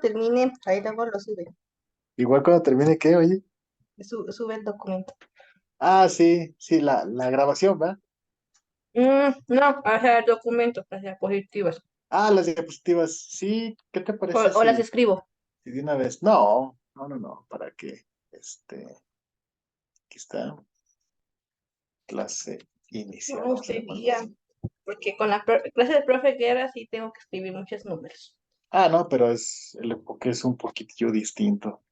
termine, ahí luego lo sube. Igual cuando termine, ¿qué, oye? Sube el documento. Ah, sí, sí, la grabación, ¿va? No, o sea, el documento, las diapositivas. Ah, las diapositivas, sí, ¿qué te parece O las si, escribo. si de una vez? No, no, no, no, para que, aquí está, clase inicial, No vamos a poner. sería, porque con la clase de profe Guerra sí tengo que escribir muchos números. Ah, no, pero el enfoque es un poquitillo distinto,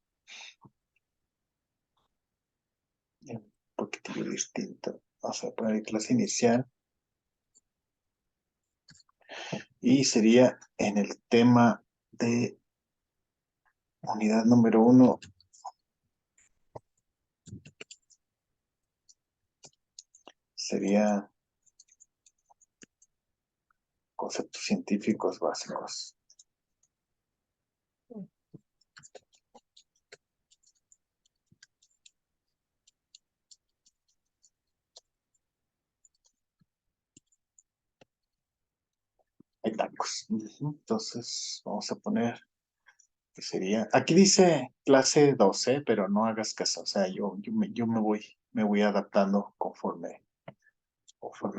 un poquitillo distinto. Vamos a poner clase inicial y sería en el tema de unidad número 1, sería conceptos científicos básicos. Hay tacos. Ujú. Entonces, vamos a poner que sería, aquí dice clase 12, pero no hagas caso, o sea, yo me voy adaptando conforme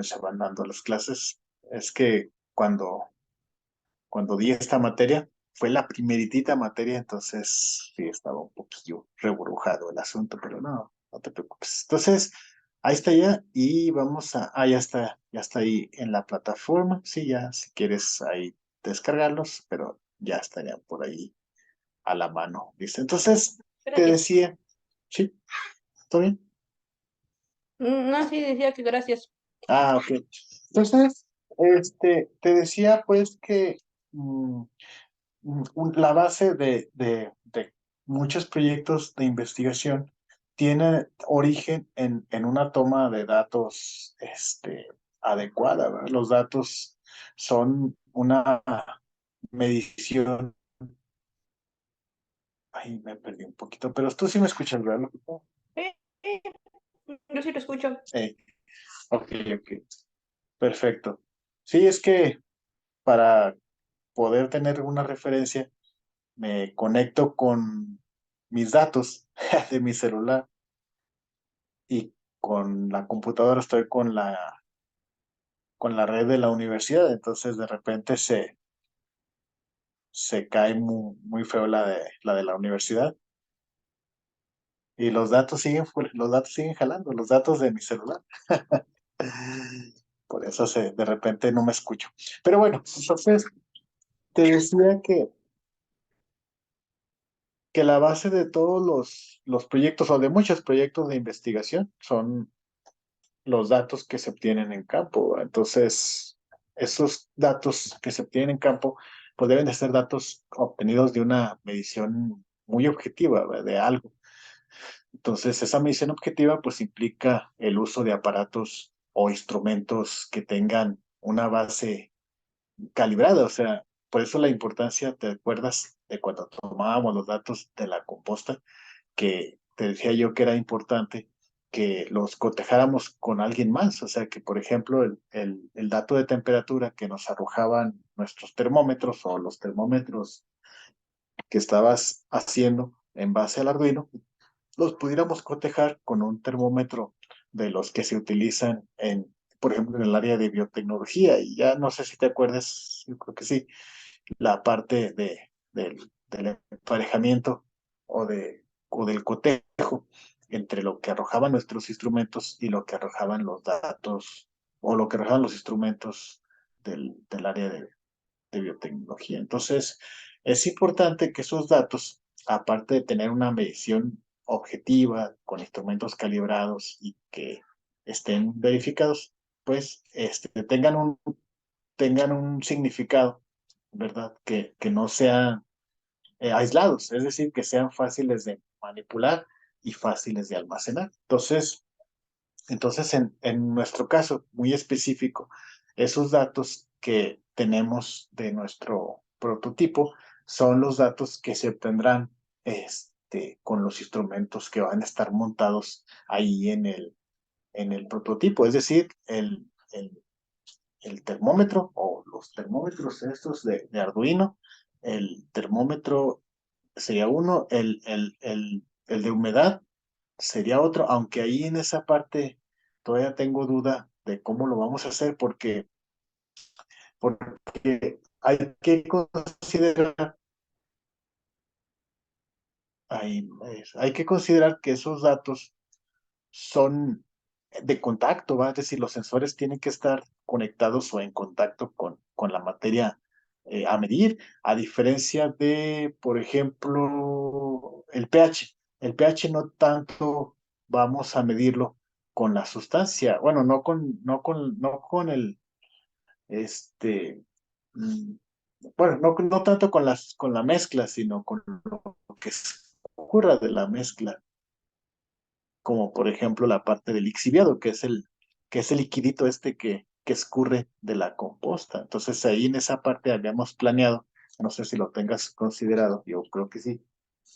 se van dando las clases. Es que cuando di esta materia, fue la primeritita materia, entonces sí estaba un poquillo reburujado el asunto, pero no, no te preocupes. Entonces, ahí está ya y ya está ahí en la plataforma. Sí, ya, si quieres ahí descargarlos, pero ya estarían por ahí a la mano, ¿viste? Entonces, te Gracias. decía, sí, ¿todo bien? No, sí, decía que gracias. Ah, ok. Entonces, te decía pues que mm, la base de muchos proyectos de investigación tiene origen en una toma de datos adecuada, ¿verdad? Los datos son una medición. Ay, me perdí un poquito, pero tú sí me escuchas, ¿verdad? Sí, sí, yo sí lo escucho. Eh, ok, ok, perfecto. Sí, es que para poder tener una referencia, me conecto con mis datos de mi celular y con la computadora estoy con la red de la universidad, entonces de repente se cae muy, muy feo la de la universidad y los datos siguen jalando, los datos de mi celular. Por eso de repente no me escucho. Pero bueno, entonces te decía que la base de todos los proyectos o de muchos proyectos de investigación son los datos que se obtienen en campo. Entonces, esos datos que se obtienen en campo, pues deben de ser datos obtenidos de una medición muy objetiva, ¿verdad? De algo. Entonces, esa medición objetiva, pues implica el uso de aparatos o instrumentos que tengan una base calibrada. O sea, por eso la importancia, ¿te acuerdas de cuando tomábamos los datos de la composta? Que te decía yo que era importante que los cotejáramos con alguien más, o sea que, por ejemplo, el dato de temperatura que nos arrojaban nuestros termómetros o los termómetros que estabas haciendo en base al Arduino, los pudiéramos cotejar con un termómetro de los que se utilizan por ejemplo, en el área de biotecnología, y ya no sé si te acuerdas, yo creo que sí, la parte del emparejamiento o del cotejo entre lo que arrojaban nuestros instrumentos y lo que arrojaban los datos o lo que arrojaban los instrumentos del área de biotecnología. Entonces, es importante que esos datos, aparte de tener una medición objetiva con instrumentos calibrados y que estén verificados, pues tengan un significado, ¿verdad? Que no sean aislados, es decir, que sean fáciles de manipular y fáciles de almacenar. Entonces en nuestro caso muy específico, esos datos que tenemos de nuestro prototipo son los datos que se obtendrán con los instrumentos que van a estar montados ahí en el prototipo, es decir, el termómetro o los termómetros estos de Arduino el termómetro sería uno, el de humedad sería otro, aunque ahí en esa parte todavía tengo duda de cómo lo vamos a hacer porque hay que considerar, hay que considerar que esos datos son de contacto, ¿va? Es decir, los sensores tienen que estar conectados o en contacto con la materia a medir, a diferencia de, por ejemplo, el pH. El pH no tanto vamos a medirlo con la sustancia, bueno, no con el, este, mm, bueno, no tanto con la mezcla, sino con lo que ocurra de la mezcla como por ejemplo la parte del lixiviado, que es el liquidito este que escurre de la composta. Entonces ahí en esa parte habíamos planeado, no sé si lo tengas considerado, yo creo que sí,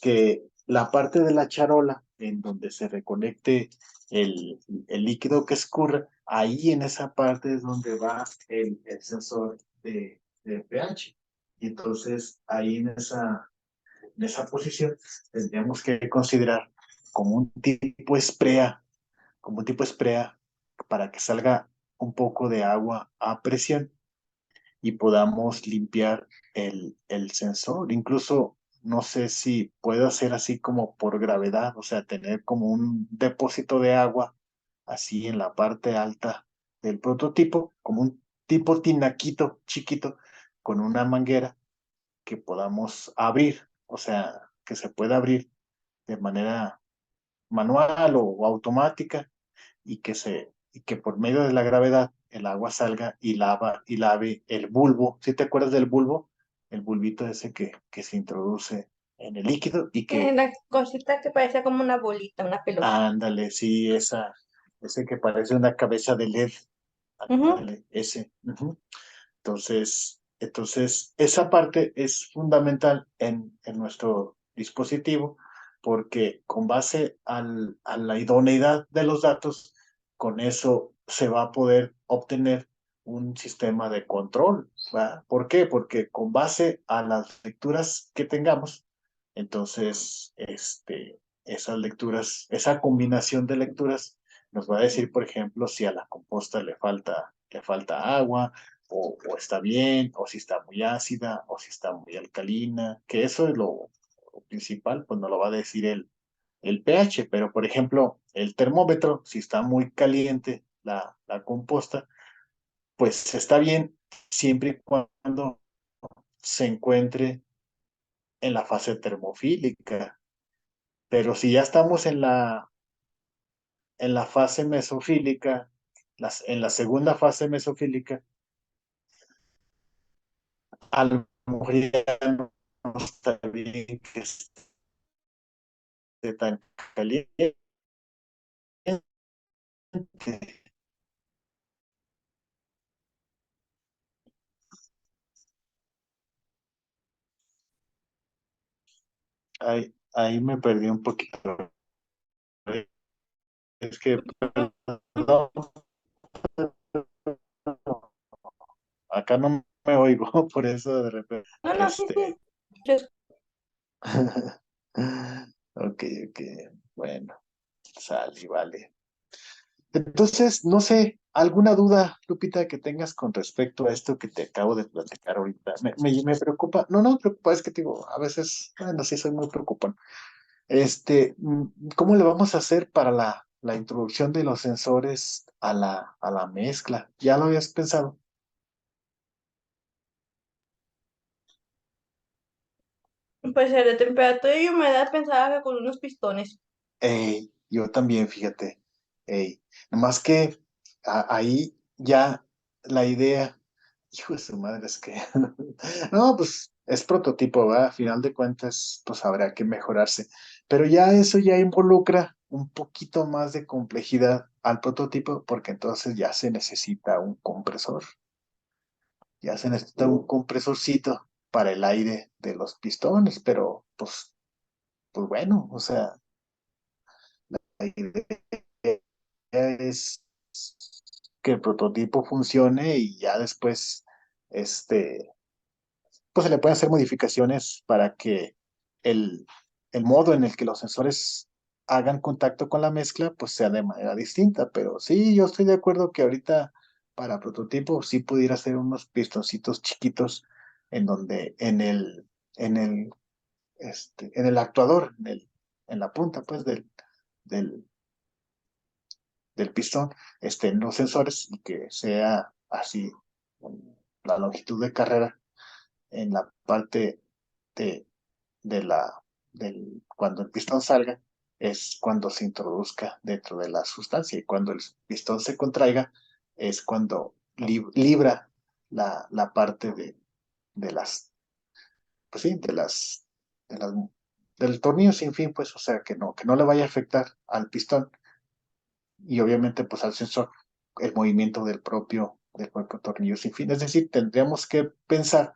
que la parte de la charola en donde se recolecte el líquido que escurre, ahí en esa parte es donde va el sensor de pH. Y entonces ahí en esa posición tendríamos que considerar como un tipo esprea, como un tipo esprea para que salga un poco de agua a presión y podamos limpiar el sensor. Incluso no sé si puedo hacer así como por gravedad, o sea, tener como un depósito de agua así en la parte alta del prototipo, como un tipo tinaquito chiquito con una manguera que podamos abrir, o sea, que se pueda abrir de manera manual o automática y que por medio de la gravedad el agua salga y lave el bulbo. ¿Sí te acuerdas del bulbo? El bulbito ese que se introduce en el líquido y que, La cosita que parece como una bolita, una pelota. ándale, sí, ese que parece una cabeza de LED, Ujú. ándale, ese. Ujú. Esa parte es fundamental en nuestro dispositivo porque con base a la idoneidad de los datos, con eso se va a poder obtener un sistema de control. ¿Va? ¿Por qué? Porque con base a las lecturas que tengamos, entonces, esas lecturas, esa combinación de lecturas nos va a decir, por ejemplo, si a la composta le falta agua, o está bien, o si está muy ácida, o si está muy alcalina, que eso es lo principal, pues no lo va a decir el pH, pero por ejemplo, el termómetro, si está muy caliente la composta, pues está bien siempre y cuando se encuentre en la fase termofílica, pero si ya estamos en la fase mesofílica, en la segunda fase mesofílica, a lo mejor ya no está bien que tan caliente. Ahí me perdí un poquito. Es que, perdón, acá no me oigo, por eso de repente, No, no, sí, sí. Yo- Ok, ok, bueno, sale, vale. Entonces, no sé, ¿alguna duda, Lupita, que tengas con respecto a esto que te acabo de platicar ahorita? Me preocupa, no preocupa, es que te digo, a veces, bueno, sí soy muy preocupante. ¿Cómo le vamos a hacer para la introducción de los sensores a la mezcla? ¿Ya lo habías pensado? Pues el de temperatura y humedad pensaba que con unos pistones. Yo también, fíjate. Nomás que ahí ya la idea, hijo de su madre, es que no, pues es prototipo, ¿va? A final de cuentas, pues habrá que mejorarse. Pero ya eso ya involucra un poquito más de complejidad al prototipo, porque entonces ya se necesita un compresor, ya se necesita un compresorcito para el aire de los pistones, pero pues bueno, o sea, la idea es que el prototipo funcione y ya después, este, pues se le pueden hacer modificaciones para que el, el modo en el que los sensores hagan contacto con la mezcla, pues sea de manera distinta. Pero sí, yo estoy de acuerdo que ahorita para prototipo sí pudiera hacer unos pistoncitos chiquitos en donde en el, en el actuador, en la punta, pues, del, del pistón, estén los sensores y que sea así la longitud de carrera en la parte de, de la, cuando el pistón salga, es cuando se introduzca dentro de la sustancia y cuando el pistón se contraiga es cuando libra la parte de las, pues sí, de las, del tornillo sin fin, pues, o sea, que no le vaya a afectar al pistón y obviamente pues al sensor el movimiento del propio tornillo sin fin. Es decir, tendríamos que pensar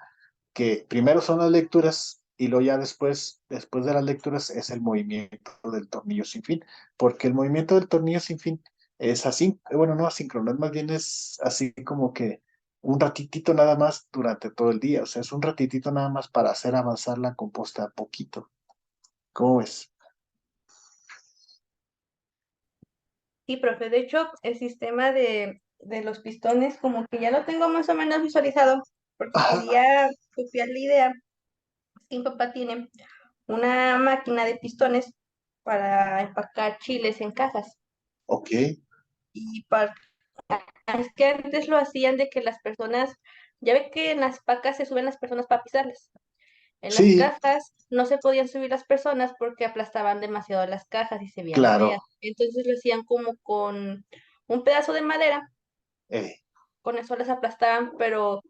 que primero son las lecturas y luego ya después de las lecturas es el movimiento del tornillo sin fin, porque el movimiento del tornillo sin fin es así, bueno, no asíncrono, más bien es así como que un ratitito nada más durante todo el día, o sea, es un ratitito nada más para hacer avanzar la composta a poquito. ¿Cómo ves? Sí, profe, de hecho, el sistema de los pistones como que ya lo tengo más o menos visualizado, porque Ajá, quería copiar la idea que mi papá tiene una máquina de pistones para empacar chiles en cajas. ok, Y es que antes lo hacían de que las personas, ya ve que en las pacas se suben las personas para pisarlas. En las sí, cajas no se podían subir las personas porque aplastaban demasiado las cajas y se veían feas. claro, Entonces lo hacían como con un pedazo de madera, eh, con eso las aplastaban, pero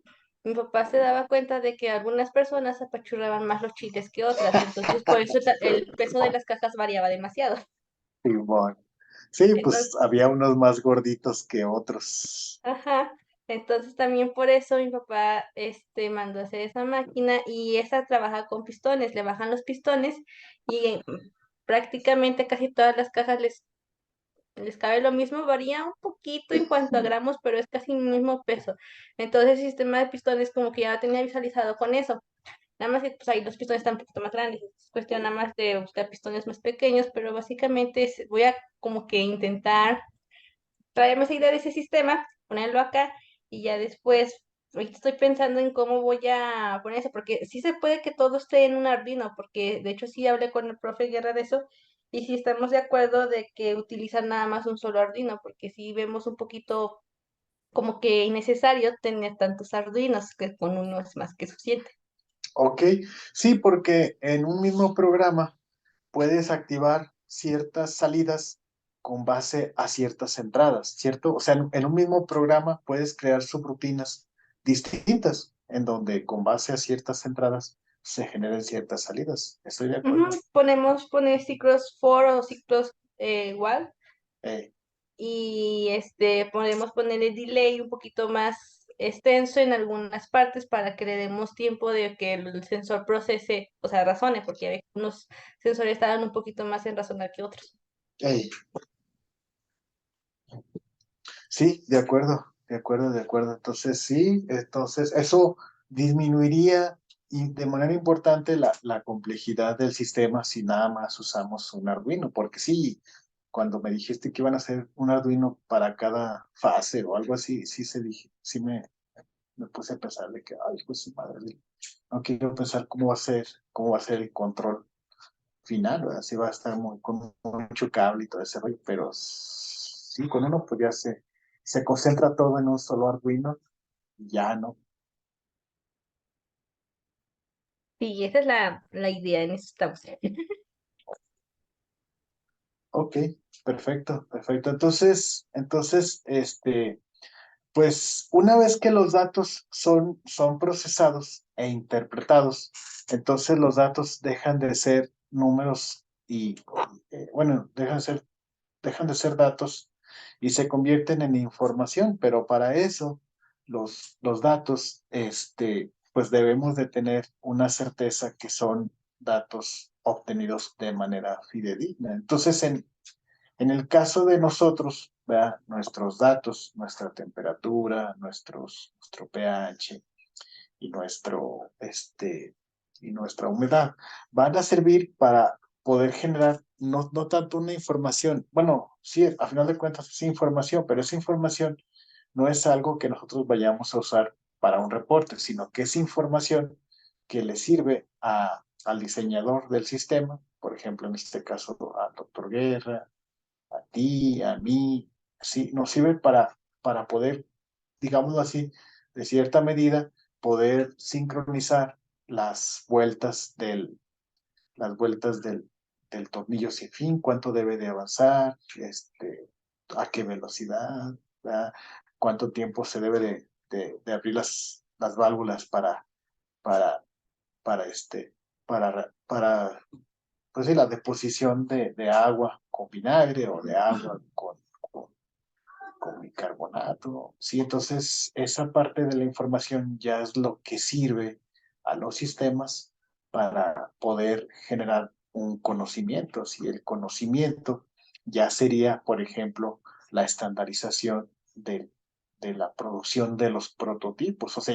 mi papá se daba cuenta de que algunas personas apachurraban más los chiles que otras, entonces por eso el peso de las cajas variaba demasiado. Simón. Sí, pues Entonces, había unos más gorditos que otros. ajá, entonces también por eso mi papá mandó a hacer esa máquina y esa trabaja con pistones, le bajan los pistones y prácticamente casi todas las cajas les cabe lo mismo, varía un poquito en cuanto a gramos, pero es casi el mismo peso. Entonces el sistema de pistones como que ya lo tenía visualizado con eso. Nada más que pues ahí los pistones están un poquito más grandes, es cuestión nada más de buscar pistones más pequeños, pero básicamente voy a como que intentar traerme esa idea de ese sistema, ponerlo acá y ya después, ahorita estoy pensando en cómo voy a poner eso, porque sí se puede que todo esté en un Arduino, porque de hecho sí hablé con el profe Guerra de eso, y sí estamos de acuerdo de que utilizar nada más un solo Arduino, porque sí vemos un poquito como que innecesario tener tantos Arduinos, que con uno es más que suficiente. Ok, sí, porque en un mismo programa puedes activar ciertas salidas con base a ciertas entradas, ¿cierto? O sea, en un mismo programa puedes crear subrutinas distintas, en donde con base a ciertas entradas se generen ciertas salidas. Estoy de Ujú, acuerdo. podemos poner ciclos for o ciclos igual Eh, y podemos ponerle delay un poquito más extenso en algunas partes para que le demos tiempo de que el sensor procese, o sea, razone, porque hay unos sensores tardan un poquito más en razonar que otros. eh, Sí, de acuerdo, de acuerdo, de acuerdo. Entonces, sí, entonces eso disminuiría de manera importante la complejidad del sistema si nada más usamos un Arduino, porque sí, cuando me dijiste que iban a hacer un Arduino para cada fase o algo así, sí sí me puse a pensar de que, ay, pues su madre, no quiero pensar cómo va a ser el control final, ¿verdad? Sí va a estar con mucho cable y todo ese rollo, pero sí, con uno pues ya se concentra todo en un solo Arduino, y ya no. Sí, esa es la idea, en eso estamos. Ok, perfecto, perfecto. Entonces, pues una vez que los datos son procesados e interpretados, entonces los datos dejan de ser números y, bueno, dejan de ser datos y se convierten en información, pero para eso los datos, pues debemos de tener una certeza que son datos obtenidos de manera fidedigna. Entonces, en el caso de nosotros, ¿verdad? Nuestros datos, nuestra temperatura, nuestro pH y y nuestra humedad. Van a servir para poder generar no tanto una información, bueno, sí, a final de cuentas es información, pero esa información no es algo que nosotros vayamos a usar para un reporte, sino que es información que le sirve al diseñador del sistema, por ejemplo, en este caso al doctor Guerra, a ti, a mí, sí, nos sirve para poder, digámoslo así, de cierta medida, poder sincronizar las vueltas del tornillo sin fin, cuánto debe de avanzar, a qué velocidad, ¿verdad? Cuánto tiempo se debe de abrir las válvulas para, para, este, para pues sí, la deposición de agua con vinagre o de agua con bicarbonato. Sí, entonces esa parte de la información ya es lo que sirve a los sistemas para poder generar un conocimiento. Si el conocimiento ya sería, por ejemplo, la estandarización de la producción de los prototipos. O sea,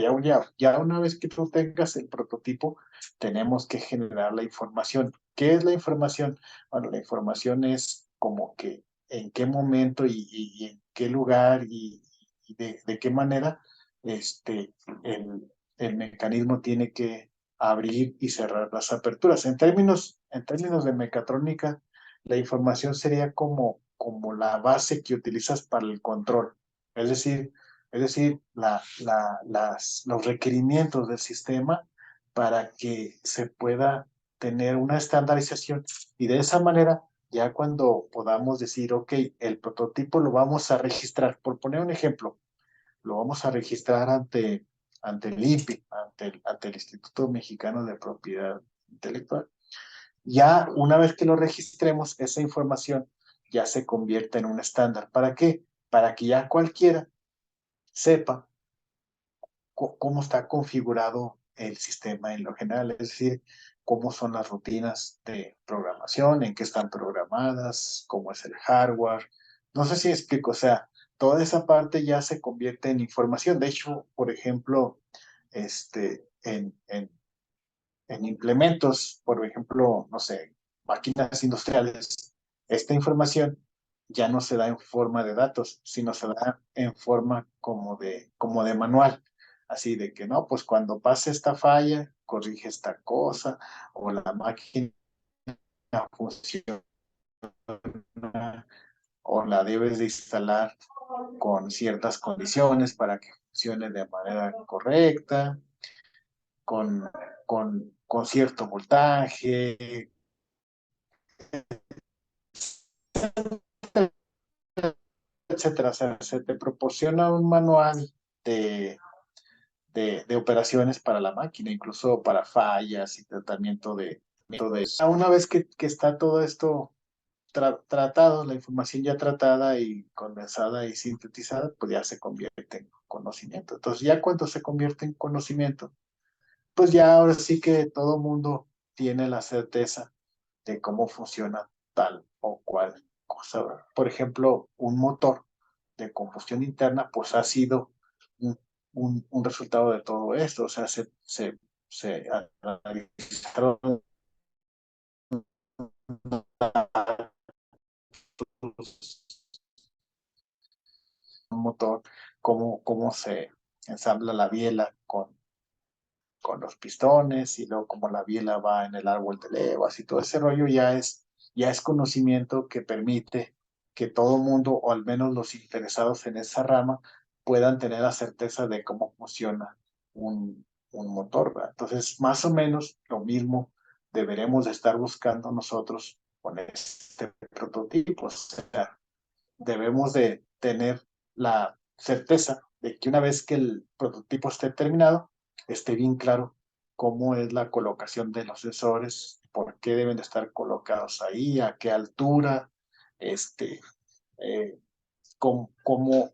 ya una vez que tú tengas el prototipo, tenemos que generar la información. ¿Qué es la información? Bueno, la información es como que en qué momento y en qué lugar y de qué manera este, el mecanismo tiene que abrir y cerrar las aperturas. En términos de mecatrónica, la información sería como la base que utilizas para el control. Es decir, los requerimientos del sistema para que se pueda tener una estandarización y de esa manera ya cuando podamos decir, ok, el prototipo lo vamos a registrar, por poner un ejemplo, lo vamos a registrar ante el INPI, ante el Instituto Mexicano de Propiedad Intelectual. Ya una vez que lo registremos, esa información ya se convierte en un estándar. ¿Para qué? Para que ya cualquiera sepa cómo está configurado el sistema en lo general, es decir, cómo son las rutinas de programación, en qué están programadas, cómo es el hardware. No sé si explico, o sea, toda esa parte ya se convierte en información. De hecho, por ejemplo, este, en, en, en implementos, por ejemplo, no sé, máquinas industriales, esta información ya no se da en forma de datos, sino se da en forma como de manual. Así de que, no, pues cuando pase esta falla, corrige esta cosa, o la máquina funciona, o la debes de instalar con ciertas condiciones para que funcione de manera correcta, con cierto voltaje, etcétera. O sea, se te proporciona un manual de, de operaciones para la máquina, incluso para fallas y tratamiento de eso. Una vez que está todo esto tratado, la información ya tratada y condensada y sintetizada, pues ya se convierte en conocimiento. Entonces, ya cuando se convierte en conocimiento, pues ya ahora sí que todo mundo tiene la certeza de cómo funciona tal o cual cosa. Por ejemplo, un motor de combustión interna, pues ha sido un, un resultado de todo esto. O sea, se analizaron un motor, cómo se ensambla la biela con los pistones y luego cómo la biela va en el árbol de levas y todo ese rollo ya es conocimiento que permite que todo mundo, o al menos los interesados en esa rama, puedan tener la certeza de cómo funciona un motor, ¿verdad? Entonces, más o menos lo mismo deberemos de estar buscando nosotros con este prototipo. O sea, debemos de tener la certeza de que una vez que el prototipo esté terminado, esté bien claro cómo es la colocación de los sensores, por qué deben de estar colocados ahí, a qué altura, este, eh, cómo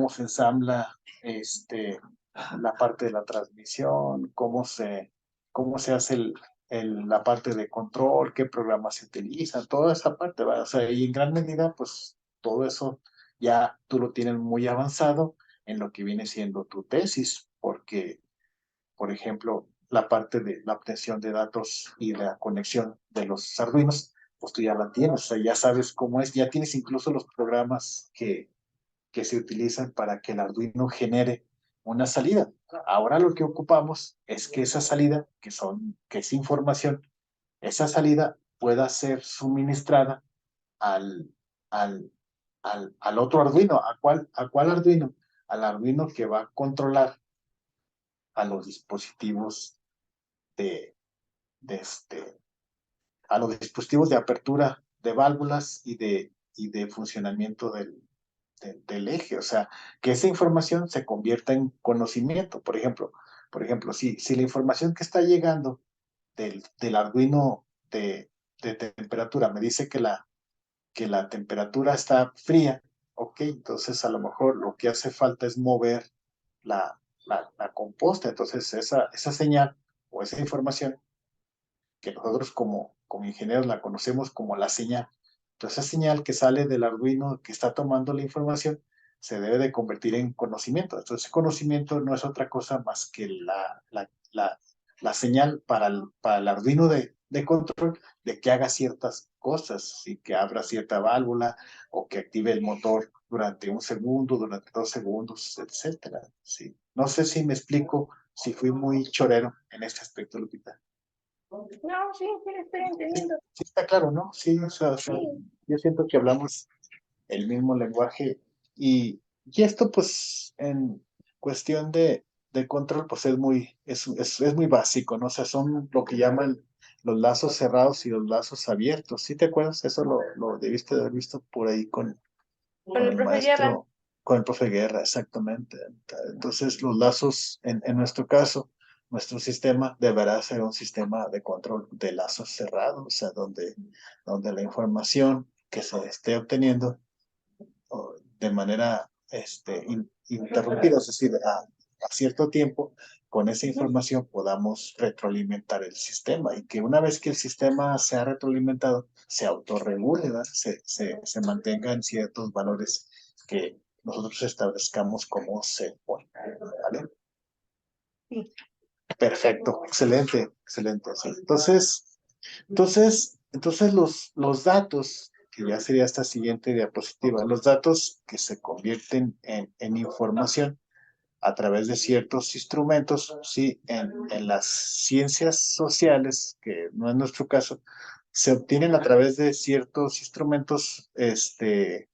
se ensambla la parte de la transmisión, cómo se hace la parte de control, qué programas se utilizan, toda esa parte, ¿verdad? O sea, y en gran medida, pues todo eso ya tú lo tienes muy avanzado en lo que viene siendo tu tesis, porque por ejemplo, la parte de la obtención de datos y la conexión de los Arduinos, pues tú ya la tienes, o sea, ya sabes cómo es, ya tienes incluso los programas que se utilizan para que el Arduino genere una salida. Ahora lo que ocupamos es que esa salida, que es información, esa salida pueda ser suministrada al, al, al otro Arduino. A cuál Arduino? Al Arduino que va a controlar a los dispositivos de, de a los dispositivos de apertura de válvulas y de funcionamiento del eje. O sea, que esa información se convierta en conocimiento. Por ejemplo, si la información que está llegando del Arduino de temperatura me dice que la temperatura está fría, ok, entonces a lo mejor lo que hace falta es mover la composta. Entonces esa señal o esa información que nosotros como ingenieros la conocemos como la señal. Entonces, esa señal que sale del Arduino que está tomando la información se debe de convertir en conocimiento. Entonces, ese conocimiento no es otra cosa más que la señal para el Arduino de control de que haga ciertas cosas y que abra cierta válvula o que active el motor durante un segundo, durante 2 segundos, etcétera. Sí. No sé si me explico, si fui muy chorero en este aspecto, Lupita. No, sí, sí, estoy entendiendo. Sí está claro, ¿no? Sí, o sea, Sí. yo siento que hablamos el mismo lenguaje y esto pues en cuestión de control pues es muy básico, ¿no? O sea, son lo que llaman los lazos cerrados y los lazos abiertos. ¿Sí te acuerdas? Eso lo debiste de haber visto por ahí Con con el el profe Guerra. maestro, con el profe Guerra, exactamente. Entonces, los lazos, en nuestro caso, nuestro sistema deberá ser un sistema de control de lazos cerrados, o sea, donde la información que se esté obteniendo de manera interrumpida, es decir, a cierto tiempo, con esa Ujú. información podamos retroalimentar el sistema y que una vez que el sistema se ha retroalimentado, se autorregule, ¿verdad? Se mantenga en ciertos valores que nosotros establezcamos como se pone, ¿vale? Sí. Perfecto, excelente, excelente. Sí. Entonces los datos, que ya sería esta siguiente diapositiva, los datos que se convierten en información a través de ciertos instrumentos, sí, en las ciencias sociales, que no es nuestro caso, se obtienen a través de ciertos instrumentos, eh,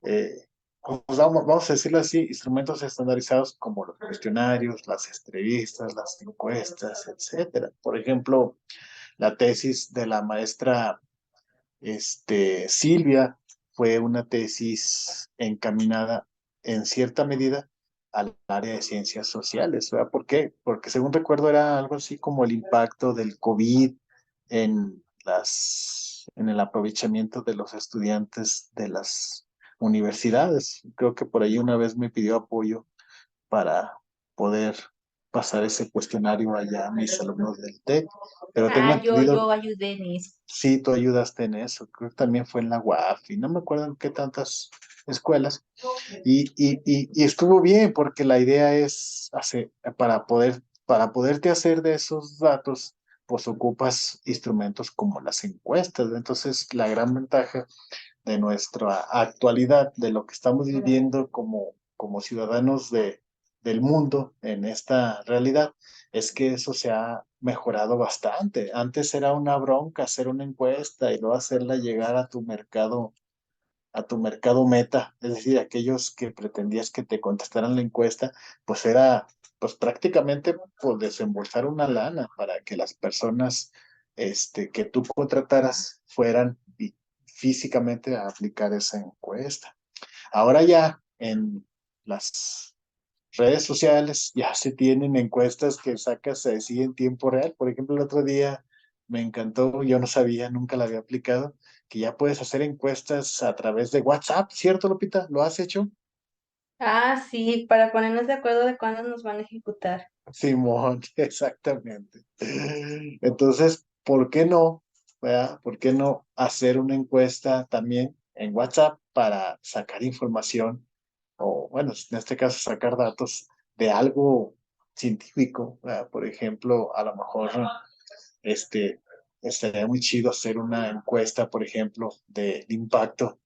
pues vamos a decirlo así, instrumentos estandarizados como los cuestionarios, las entrevistas, las encuestas, etcétera. Por ejemplo, la tesis de la maestra Silvia fue una tesis encaminada en cierta medida al área de ciencias sociales, ¿verdad? ¿Por qué? Porque según recuerdo era algo así como el impacto del COVID en el aprovechamiento de los estudiantes de las universidades. Creo que por ahí una vez me pidió apoyo para poder pasar ese cuestionario allá a mis alumnos del TEC, pero tengo Ah, entendido. yo ayudé en eso. Sí, tú ayudaste en eso, creo que también fue en la UAF y no me acuerdo en qué tantas escuelas. Y estuvo bien porque la idea es hacer, para poderte hacer de esos datos, pues ocupas instrumentos como las encuestas. Entonces, la gran ventaja de nuestra actualidad, de lo que estamos viviendo como ciudadanos del mundo en esta realidad, es que eso se ha mejorado bastante. Antes era una bronca hacer una encuesta y luego hacerla llegar a tu mercado meta, es decir, aquellos que pretendías que te contestaran la encuesta, pues era pues prácticamente pues desembolsar una lana para que las personas que tú contrataras fueran físicamente a aplicar esa encuesta. Ahora ya en las redes sociales ya se tienen encuestas que sacas así en tiempo real. Por ejemplo, el otro día me encantó, yo no sabía, nunca la había aplicado, que ya puedes hacer encuestas a través de WhatsApp, ¿cierto, Lupita? ¿Lo has hecho? Ah, sí, para ponernos de acuerdo de cuándo nos van a ejecutar. Simón, exactamente. Entonces, ¿por qué no? ¿Verdad? ¿Por qué no hacer una encuesta también en WhatsApp para sacar información o, bueno, en este caso, sacar datos de algo científico, ¿verdad? Por ejemplo, a lo mejor este, estaría muy chido hacer una encuesta, por ejemplo, del impacto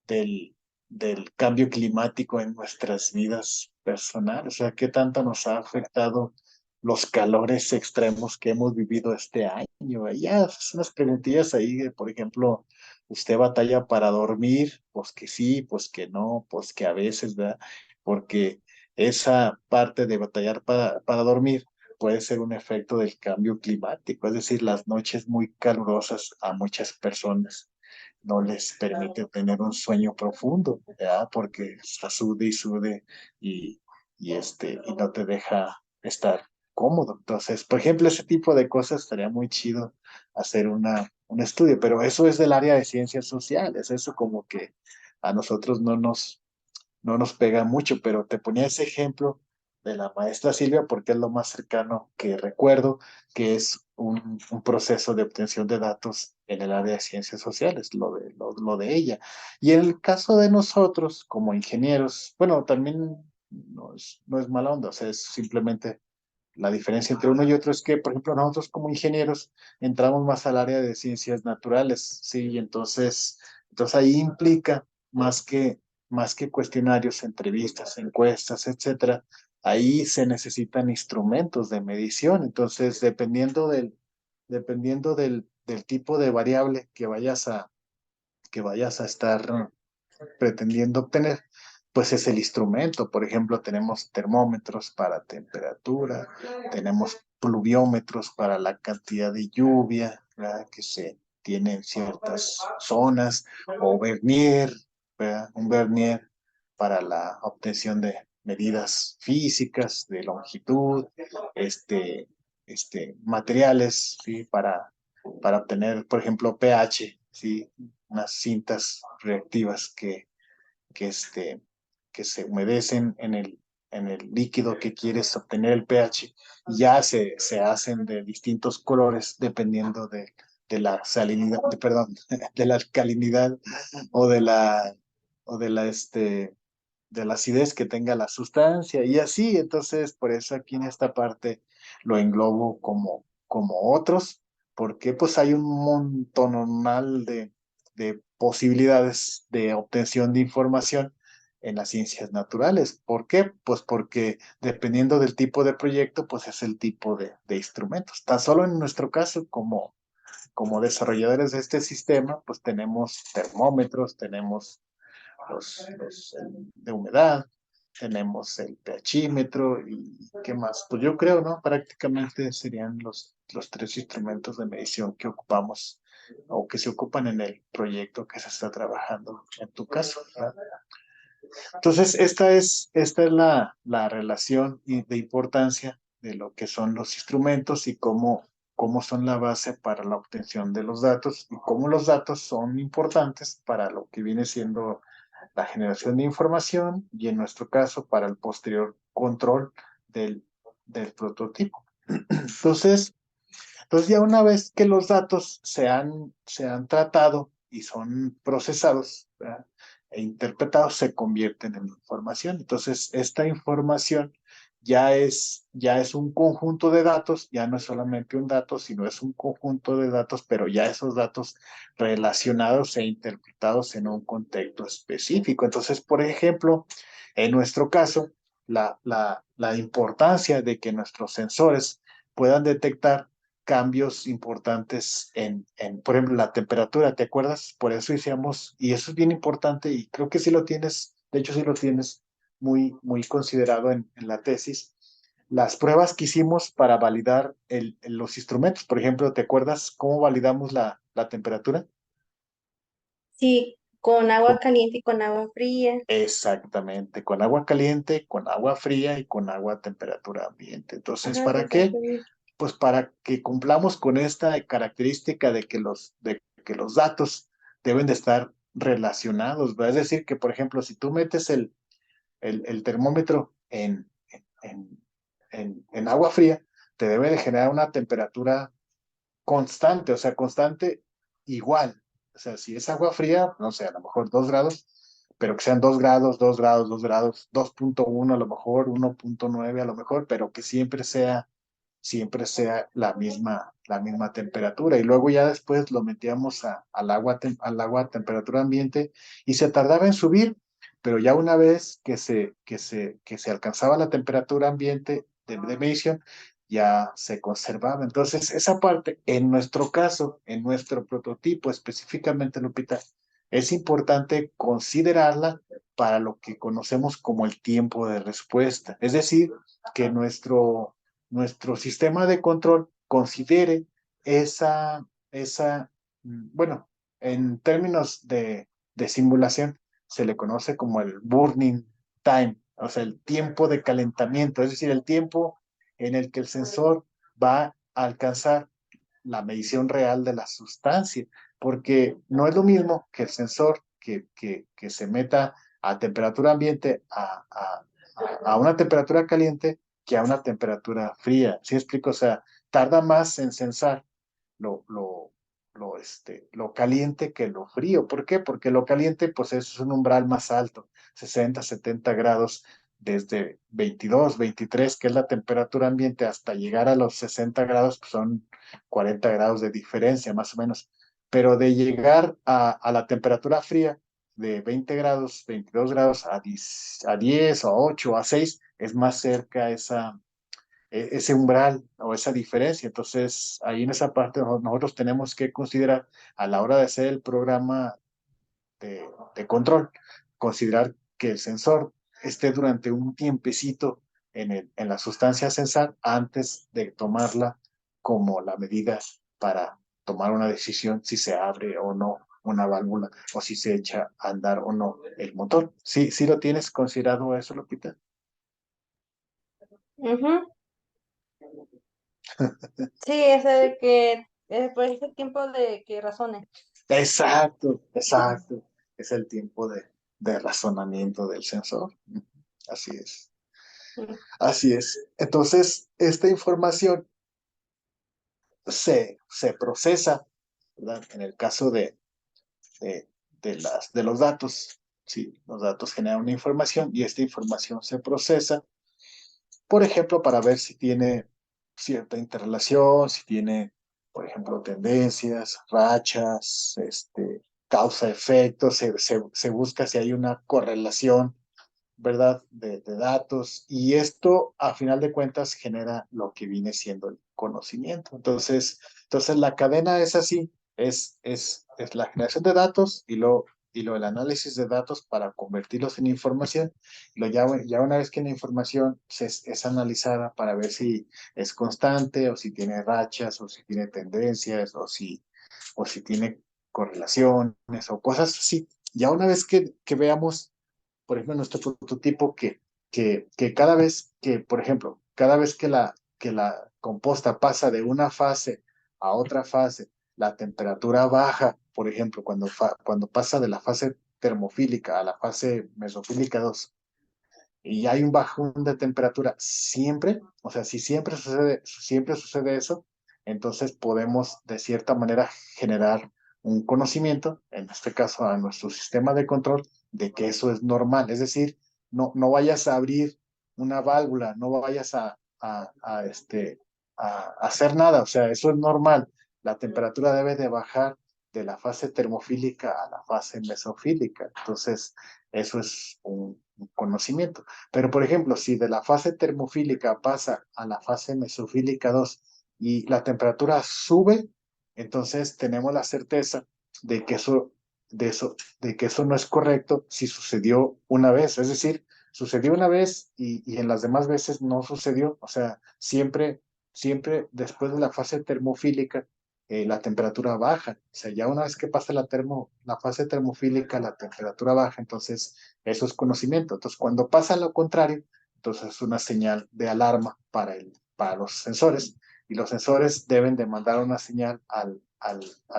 del, del cambio climático en nuestras vidas personales. O sea, ¿qué tanto nos ha afectado los calores extremos que hemos vivido este año? Ya, son unas preguntillas ahí, por ejemplo, ¿usted batalla para dormir? Pues que sí, pues que no, pues que a veces, ¿verdad? Porque esa parte de batallar para dormir puede ser un efecto del cambio climático, es decir, las noches muy calurosas a muchas personas no les permite tener un sueño profundo, ¿ya? Porque está sude y sude y, y no te deja estar cómodo. Entonces, por ejemplo, ese tipo de cosas estaría muy chido hacer un estudio, pero eso es del área de ciencias sociales, eso como que a nosotros no nos pega mucho, pero te ponía ese ejemplo de la maestra Silvia porque es lo más cercano que recuerdo, que es un proceso de obtención de datos en el área de ciencias sociales, lo de ella. Y en el caso de nosotros, como ingenieros, bueno, también no es mala onda, o sea, es simplemente la diferencia entre uno y otro es que, por ejemplo, nosotros como ingenieros entramos más al área de ciencias naturales, ¿sí? Y entonces ahí implica más que cuestionarios, entrevistas, encuestas, etcétera, ahí se necesitan instrumentos de medición. Entonces, dependiendo del tipo de variable que vayas a estar pretendiendo obtener, pues es el instrumento. Por ejemplo, tenemos termómetros para temperatura, tenemos pluviómetros para la cantidad de lluvia, ¿verdad? Que se tiene en ciertas zonas, o vernier, ¿verdad? Un vernier para la obtención de medidas físicas, de longitud, este, materiales, ¿sí? Para obtener, por ejemplo, pH, ¿sí? Unas cintas reactivas que, este, que se humedecen en el líquido que quieres obtener el pH, y ya se hacen de distintos colores dependiendo de la salinidad, perdón, de la alcalinidad o de la, o de la, de la acidez que tenga la sustancia y así. Entonces, por eso aquí en esta parte lo englobo como otros, porque pues hay un montonal de posibilidades de obtención de información en las ciencias naturales. ¿Por qué? Pues porque dependiendo del tipo de proyecto, pues es el tipo de instrumentos. Tan solo en nuestro caso, como desarrolladores de este sistema, pues tenemos termómetros, tenemos de humedad, tenemos el pHímetro y qué más. Pues yo creo, ¿no? Prácticamente serían los tres instrumentos de medición que ocupamos o que se ocupan en el proyecto que se está trabajando en tu caso, ¿verdad? Entonces, esta es la relación de importancia de lo que son los instrumentos y cómo son la base para la obtención de los datos y cómo los datos son importantes para lo que viene siendo la generación de información y en nuestro caso para el posterior control del prototipo. Entonces, ya una vez que los datos se han tratado y son procesados, ¿verdad? E interpretados, se convierten en información. Entonces, esta información ya es un conjunto de datos, ya no es solamente un dato, sino es un conjunto de datos, pero ya esos datos relacionados e interpretados en un contexto específico. Entonces, por ejemplo, en nuestro caso, la importancia de que nuestros sensores puedan detectar cambios importantes por ejemplo, la temperatura, ¿te acuerdas? Por eso hicimos, y eso es bien importante, y creo que sí lo tienes, de hecho sí lo tienes muy considerado en la tesis, las pruebas que hicimos para validar los instrumentos. Por ejemplo, ¿te acuerdas cómo validamos la temperatura? Sí, con agua Con- caliente y con agua fría. Exactamente, con agua caliente, con agua fría y con agua a temperatura ambiente. Entonces, Ajá, ¿para qué? temperatura. Pues para que cumplamos con esta característica de que los datos deben de estar relacionados, ¿verdad? Es decir, que por ejemplo, si tú metes el termómetro en, en agua fría, te debe de generar una temperatura constante, o sea, constante igual. O sea, si es agua fría, no sé, a lo mejor 2 grados, pero que sean 2 grados, 2 grados, 2 grados, 2.1 a lo mejor, 1.9 a lo mejor, pero que siempre sea la misma temperatura. Y luego ya después lo metíamos al agua a temperatura ambiente y se tardaba en subir, pero ya una vez que se alcanzaba la temperatura ambiente de medición, ya se conservaba. Entonces, esa parte, en nuestro caso, en nuestro prototipo específicamente, Lupita, es importante considerarla para lo que conocemos como el tiempo de respuesta. Es decir, que nuestro sistema de control considere bueno, en términos de simulación, se le conoce como el burning time, o sea, el tiempo de calentamiento, es decir, el tiempo en el que el sensor va a alcanzar la medición real de la sustancia, porque no es lo mismo que el sensor que se meta a temperatura ambiente a una temperatura caliente que a una temperatura fría. ¿Sí explico? O sea, tarda más en sensar lo, lo, lo caliente que lo frío. ¿Por qué? Porque lo caliente, pues es un umbral más alto, 60, 70 grados, desde 22, 23, que es la temperatura ambiente, hasta llegar a los 60 grados, pues son 40 grados de diferencia, más o menos. Pero de llegar a la temperatura fría, de 20 grados, 22 grados a 10 o 8 a 6 es más cerca ese umbral o esa diferencia. Entonces, ahí en esa parte nosotros tenemos que considerar a la hora de hacer el programa de control, considerar que el sensor esté durante un tiempecito en la sustancia a sensar antes de tomarla como la medida para tomar una decisión si se abre o no una válvula o si se echa a andar o no el motor. Sí, sí lo tienes considerado eso, Lupita. Ujú. Sí, ese de que por ese tiempo de que razone. Exacto, exacto. Es el tiempo de razonamiento del sensor. Así es. Mm. Así es. Entonces, esta información se procesa, ¿verdad? En el caso de, de los datos, sí, los datos generan una información y esta información se procesa, por ejemplo, para ver si tiene cierta interrelación, si tiene, por ejemplo, tendencias, rachas, causa-efecto, se busca si hay una correlación, ¿verdad? De datos y esto a final de cuentas genera lo que viene siendo el conocimiento. Entonces la cadena es así, es la generación de datos y lo el análisis de datos para convertirlos en información. Ya una vez que la información es analizada para ver si es constante o si tiene rachas o si tiene tendencias o si tiene correlaciones o cosas así. Ya una vez que veamos por ejemplo, nuestro prototipo que cada vez que, por ejemplo, cada vez que la composta pasa de una fase a otra fase, la temperatura baja, por ejemplo, cuando pasa de la fase termofílica a la fase mesofílica 2 y hay un bajón de temperatura siempre, o sea, si siempre sucede eso, entonces podemos de cierta manera generar un conocimiento, en este caso a nuestro sistema de control, de que eso es normal. Es decir, no vayas a abrir una válvula, no vayas a hacer nada, o sea, eso es normal. La temperatura debe de bajar de la fase termofílica a la fase mesofílica. Entonces, eso es un conocimiento. Pero, por ejemplo, si de la fase termofílica pasa a la fase mesofílica 2 y la temperatura sube, entonces tenemos la certeza de que eso no es correcto si sucedió una vez. Es decir, sucedió una vez y en las demás veces no sucedió. O sea, siempre después de la fase termofílica, la temperatura baja. O sea, ya una vez que pasa la fase termofílica, la temperatura baja, entonces eso es conocimiento. Entonces, cuando pasa lo contrario, entonces es una señal de alarma para los sensores y los sensores deben de mandar una señal al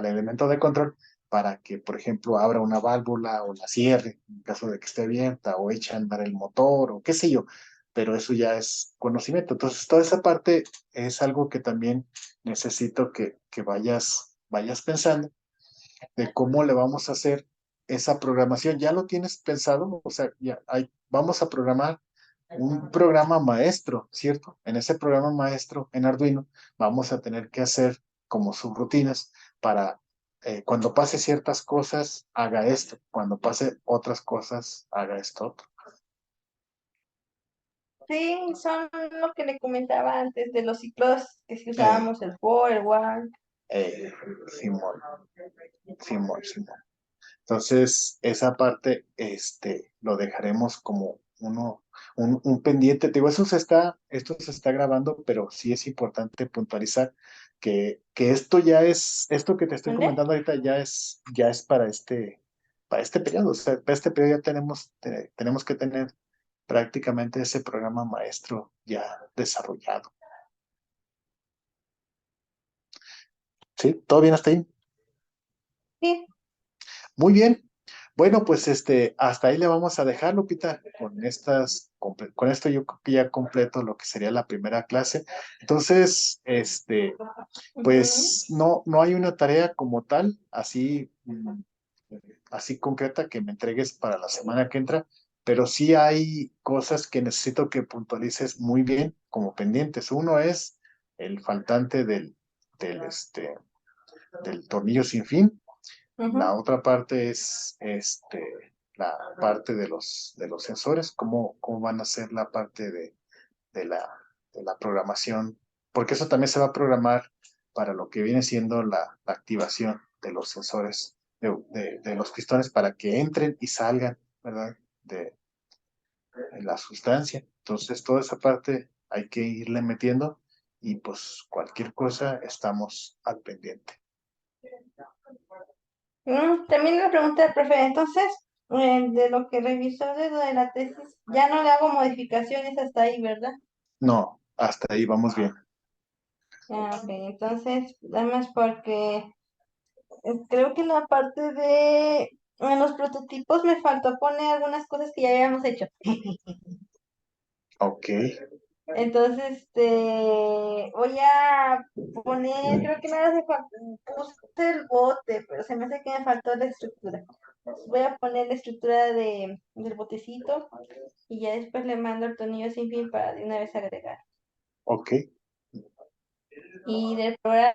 elemento de control para que, por ejemplo, abra una válvula o la cierre en caso de que esté abierta o eche a andar el motor o qué sé yo, pero eso ya es conocimiento. Entonces, toda esa parte es algo que también necesito que vayas pensando de cómo le vamos a hacer esa programación. ¿Ya lo tienes pensado? O sea, ya vamos a programar un programa maestro, ¿cierto? En ese programa maestro en Arduino vamos a tener que hacer como subrutinas para cuando pase ciertas cosas, haga esto, cuando pase otras cosas, haga esto otro. Sí, son lo que le comentaba antes de los ciclos que si Eh, usábamos el for, el while. eh, Simón, Simón. Entonces, esa parte, lo dejaremos como un pendiente. Te digo, esto se está grabando, pero sí es importante puntualizar que esto que te estoy ¿Dónde? comentando ahorita ya es para este periodo. O sea, para este periodo ya tenemos que tener prácticamente ese programa maestro ya desarrollado. ¿Sí? ¿Todo bien hasta ahí? Sí, Muy bien. Bueno, pues hasta ahí le vamos a dejar, Lupita. Con esto yo creo que ya completo lo que sería la primera clase. Entonces, ujú, pues no hay una tarea como tal, así concreta que me entregues para la semana que entra, pero sí hay cosas que necesito que puntualices muy bien como pendientes. Uno es el faltante del, este, del tornillo sin fin. La ujú. otra parte es la parte de los sensores, cómo van a ser la parte de la, de la programación, porque eso también se va a programar para lo que viene siendo la activación de los sensores, de los pistones para que entren y salgan, ¿verdad? De la sustancia. Entonces, toda esa parte hay que irle metiendo y pues cualquier cosa estamos al pendiente. También le pregunté al profe, entonces, de lo que revisó de lo de la tesis, ya no le hago modificaciones hasta ahí, ¿verdad? No, hasta ahí vamos bien. Ah, ok, entonces, además porque creo que en la parte de en los prototipos me faltó poner algunas cosas que ya habíamos hecho. Ok, Entonces, voy a poner, creo que nada hace falta, puse el bote, pero se me hace que me faltó la estructura. Voy a poner la estructura del botecito y ya después le mando el tornillo sin fin para de una vez agregar. ok. Y del programa